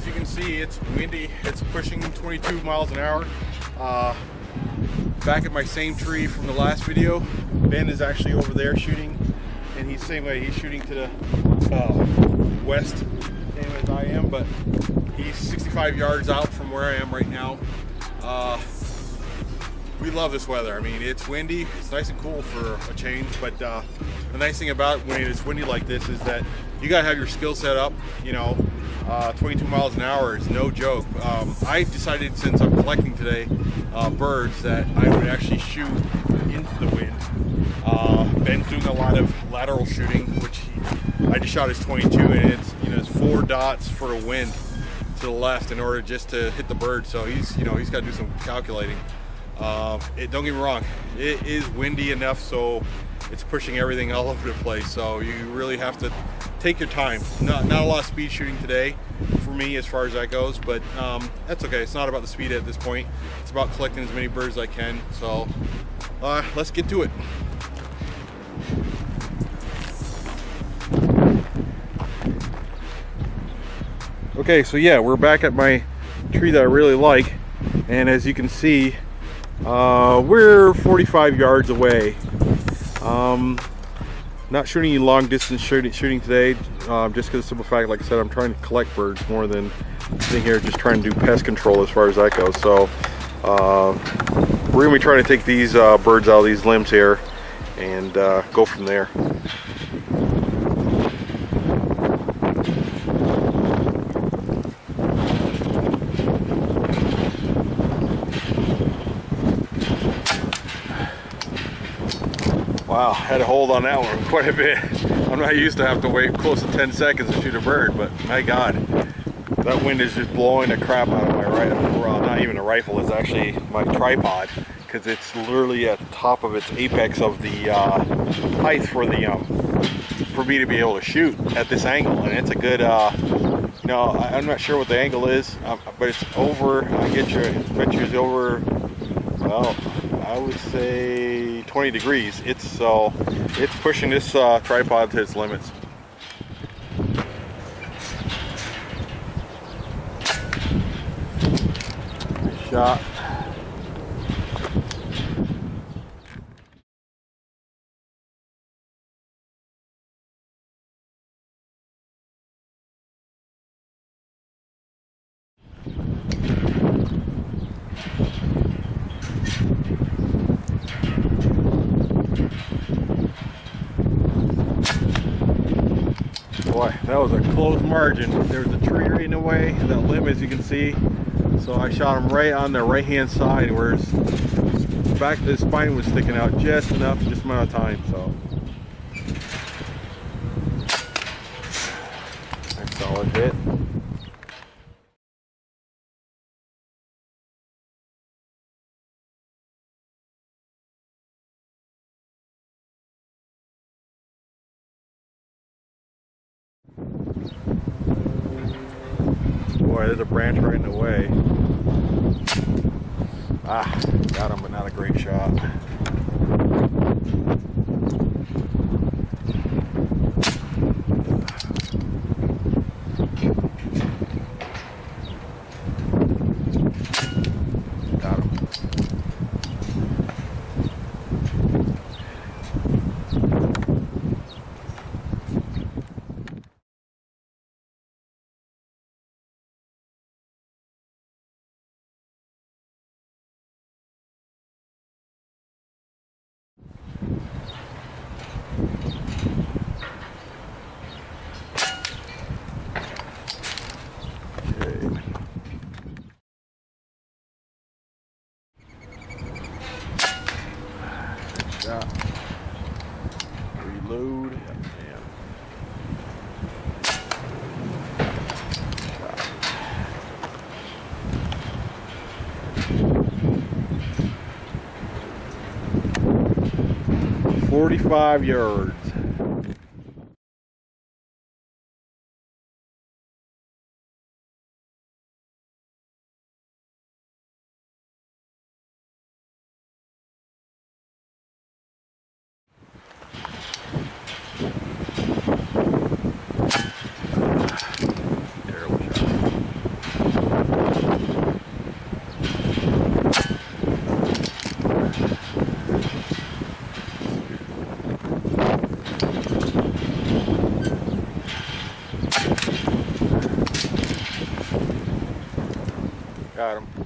as you can see, it's windy. It's pushing 22 miles an hour. Back at my same tree from the last video, Ben is actually over there shooting, and he's the same way. He's shooting to the west, same as I am, but he's 65 yards out from where I am right now. We love this weather. I mean, it's windy, it's nice and cool for a change, but the nice thing about when it's windy like this is that you gotta have your skill set up. You know, 22 miles an hour is no joke. I decided, since I'm collecting today birds, that I would actually shoot into the wind. Ben's doing a lot of lateral shooting, which I just shot his 22, and it's, you know, it's 4 dots for a wind to the left in order just to hit the bird. So he's, you know, he's got to do some calculating. Don't get me wrong, it is windy enough so it's pushing everything all over the place, so you really have to take your time. Not a lot of speed shooting today for me as far as that goes, but that's okay. It's not about the speed at this point. It's about collecting as many birds as I can. So let's get to it. Okay, so yeah, we're back at my tree that I really like, and as you can see, we're 45 yards away. Not shooting any long distance shooting today, just because of the simple fact, like I said, I'm trying to collect birds more than sitting here just trying to do pest control as far as that goes. So we're gonna be trying to take these birds out of these limbs here and go from there. Wow, had to hold on that one quite a bit. I'm not used to have to wait close to 10 seconds to shoot a bird, but my God, that wind is just blowing the crap out of my rifle. Well, not even a rifle, it's actually my tripod, because it's literally at the top of its apex of the height for me to be able to shoot at this angle. And it's a good, you know, I'm not sure what the angle is, but it's over, I bet you it's over, well, I would say 20 degrees. It's pushing this tripod to its limits. Nice shot. Boy, that was a close margin. There was a tree right in the way, that limb, as you can see. So I shot him right on the right hand side where his back of his spine was sticking out just enough, just amount of time. So nice solid hit. Boy, there's a branch right in the way. Ah, got him, but not a great shot. Got him. Shot. Reload. Yeah. Shot. 45 yards. Terrible shot. Got him.